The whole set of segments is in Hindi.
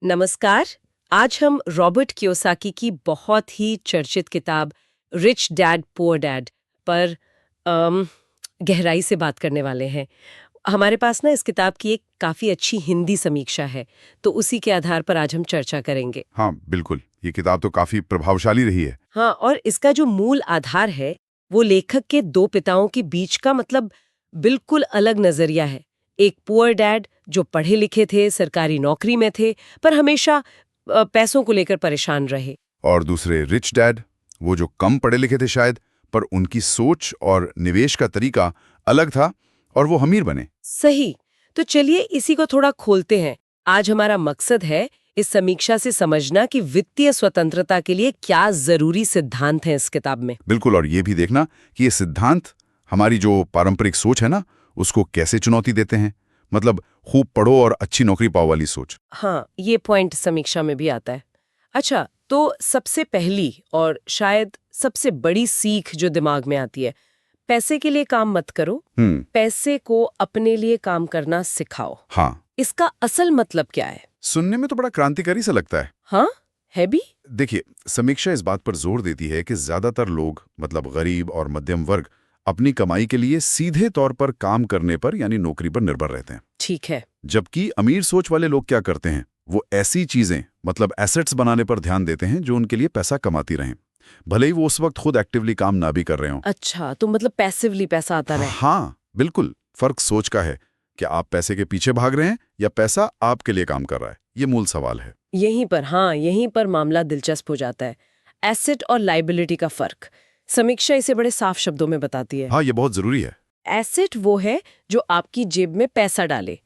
नमस्कार। आज हम रॉबर्ट कियोसाकी की बहुत ही चर्चित किताब रिच डैड पुअर डैड पर अम, गहराई से बात करने वाले हैं। हमारे पास ना इस किताब की एक काफ़ी अच्छी हिंदी समीक्षा है, तो उसी के आधार पर आज हम चर्चा करेंगे। हाँ, बिल्कुल। ये किताब तो काफ़ी प्रभावशाली रही है। हाँ, और इसका जो मूल आधार है वो लेखक के दो पिताओं के बीच का मतलब बिल्कुल अलग नजरिया है। एक पुअर डैड जो पढ़े लिखे थे, सरकारी नौकरी में थे, पर हमेशा पैसों को लेकर परेशान रहे। और दूसरे रिच डैड, वो जो कम पढ़े लिखे थे शायद, पर उनकी सोच और निवेश का तरीका अलग था और वो अमीर बने। सही। तो चलिए इसी को थोड़ा खोलते हैं। आज हमारा मकसद है इस समीक्षा से समझना कि वित्तीय स्वतंत्रता के लिए क्या जरूरी सिद्धांत हैं इस किताब में। बिल्कुल, और ये भी देखना कि ये सिद्धांत हमारी जो पारंपरिक सोच है ना, उसको कैसे चुनौती देते हैं। मतलब खूब पढ़ो और अच्छी नौकरी पाओ वाली सोच। हाँ, ये पॉइंट समीक्षा में भी आता है। अच्छा, तो सबसे पहली और शायद सबसे बड़ी सीख जो दिमाग में आती है, पैसे के लिए काम मत करो, पैसे को अपने लिए काम करना सिखाओ। हाँ, इसका असल मतलब क्या है? सुनने में तो बड़ा क्रांतिकारी सा लगता है। हाँ, है भी। देखिए, समीक्षा इस बात पर जोर देती है कि ज्यादातर लोग, मतलब गरीब और मध्यम वर्ग, अपनी कमाई के लिए सीधे तौर पर काम करने पर यानी नौकरी पर निर्भर रहते हैं। ठीक है। जबकि अमीर सोच वाले लोग क्या करते हैं, वो ऐसी चीजें मतलब एसेट्स बनाने पर ध्यान देते हैं जो उनके लिए पैसा कमाती रहें, भले ही वो उस वक्त खुद एक्टिवली काम ना भी कर रहे हों। अच्छा, तो मतलब पैसिवली पैसा आता रहे। हाँ, बिल्कुल। फर्क सोच का है कि आप पैसे के पीछे भाग रहे हैं या पैसा आपके लिए काम कर रहा है। ये मूल सवाल है। यहीं पर मामला दिलचस्प हो जाता है। एसेट और लाइबिलिटी का फर्क। समीक्षा इसे बड़े साफ शब्दों में बताती है। हाँ, ये बहुत जरूरी है। एसेट वो है जो आपकी जेब में पैसा डाले,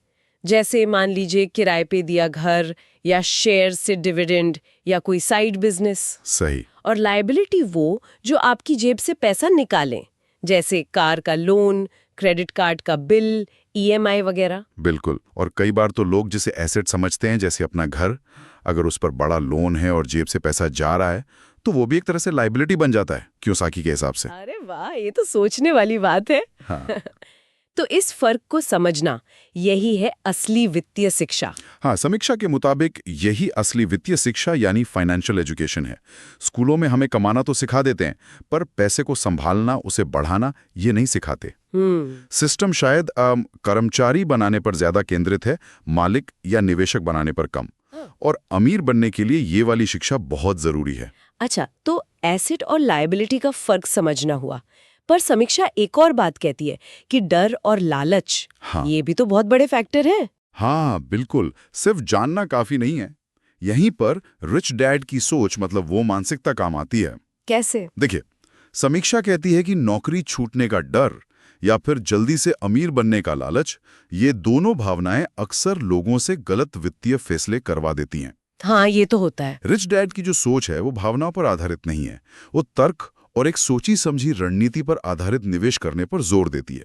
जैसे मान लीजिए किराए पे दिया घर या शेयर से डिविडेंड या कोई साइड बिजनेस। सही। और लायबिलिटी वो जो आपकी जेब से पैसा निकालें, जैसे कार का लोन, क्रेडिट कार्ड का बिल, ईएमआई वगैरह। बिल्कुल। और कई बार तो लोग जिसे एसेट समझते हैं, जैसे अपना घर, अगर उस पर बड़ा लोन है और जेब से पैसा जा रहा है, तो वो भी एक तरह से लाइबिलिटी बन जाता है कियोसाकी के हिसाब से। अरे वाह, ये तो सोचने वाली बात है। हाँ। तो इस फर्क को समझना यही है असली वित्तीय शिक्षा। हाँ, समीक्षा के मुताबिक यही असली वित्तीय शिक्षा यानी फाइनेंशियल एजुकेशन है। स्कूलों में हमें कमाना तो सिखा देते हैं, पर पैसे को संभालना, उसे बढ़ाना, ये नहीं सिखाते। सिस्टम शायद कर्मचारी बनाने पर ज्यादा केंद्रित है, मालिक या निवेशक बनाने पर कम। और अमीर बनने के लिए ये वाली शिक्षा बहुत जरूरी है। अच्छा, तो एसेट और लायबिलिटी का फर्क समझना हुआ, पर समीक्षा एक और बात कहती है कि डर और लालच, हाँ। ये भी तो बहुत बड़े फैक्टर हैं। हाँ, बिल्कुल। सिर्फ जानना काफी नहीं है। यहीं पर रिच डैड की सोच, मतलब वो मानसिकता काम आती है। कैसे? देखिए, समीक्षा कहती है कि नौकरी छूटने का डर या फिर जल्दी से अमीर बनने का लालच, ये दोनों भावनाएं अक्सर लोगों से गलत वित्तीय फैसले करवा देती हैं। हाँ, ये तो होता है। रिच डैड की जो सोच है वो भावनाओं पर आधारित नहीं है। वो तर्क और एक सोची समझी रणनीति पर आधारित निवेश करने पर जोर देती है।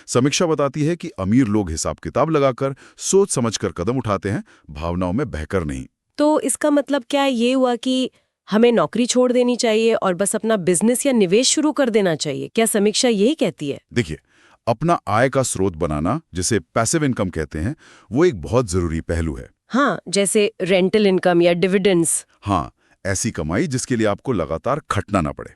समीक्षा बताती है कि अमीर लोग हिसाब किताब लगाकर, सोच समझकर कदम उठाते हैं, भावनाओं में बहकर नहीं। तो इसका मतलब क्या ये हुआ कि हमें नौकरी छोड़ देनी चाहिए और बस अपना बिजनेस या निवेश शुरू कर देना चाहिए? क्या समीक्षा यही कहती है? देखिए, अपना आय का स्रोत बनाना, जिसे पैसिव इनकम कहते हैं, वो एक बहुत जरूरी पहलू है। हाँ, जैसे रेंटल इनकम या डिविडेंड्स। हाँ, ऐसी कमाई जिसके लिए आपको लगातार खटना ना पड़े।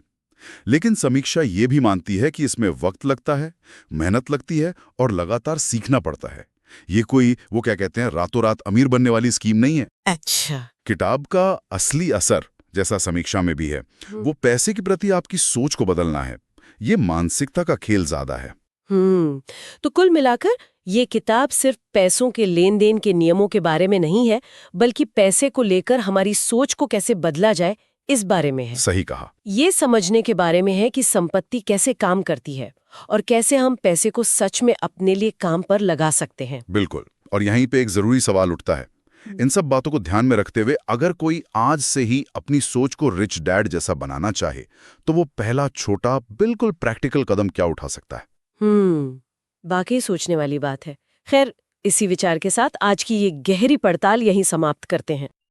लेकिन समीक्षा ये भी मानती है कि इसमें वक्त लगता है, मेहनत लगती है और लगातार सीखना पड़ता है। ये कोई, वो क्या कहते हैं, रातों रात अमीर बनने वाली स्कीम नहीं है। अच्छा। किताब का असली असर, जैसा समीक्षा में भी है, वो पैसे के प्रति आपकी सोच को बदलना है। ये मानसिकता का खेल ज्यादा है। तो कुल मिलाकर ये किताब सिर्फ पैसों के लेन देन के नियमों के बारे में नहीं है, बल्कि पैसे को लेकर हमारी सोच को कैसे बदला जाए, इस बारे में है। सही कहा। ये समझने के बारे में है कि संपत्ति कैसे काम करती है और कैसे हम पैसे को सच में अपने लिए काम पर लगा सकते हैं। बिल्कुल। और यहीं पे एक जरूरी सवाल उठता है। इन सब बातों को ध्यान में रखते हुए, अगर कोई आज से ही अपनी सोच को रिच डैड जैसा बनाना चाहे, तो वो पहला छोटा, बिल्कुल प्रैक्टिकल कदम क्या उठा सकता है? वाकई सोचने वाली बात है। खैर, इसी विचार के साथ आज की ये गहरी पड़ताल यहीं समाप्त करते हैं।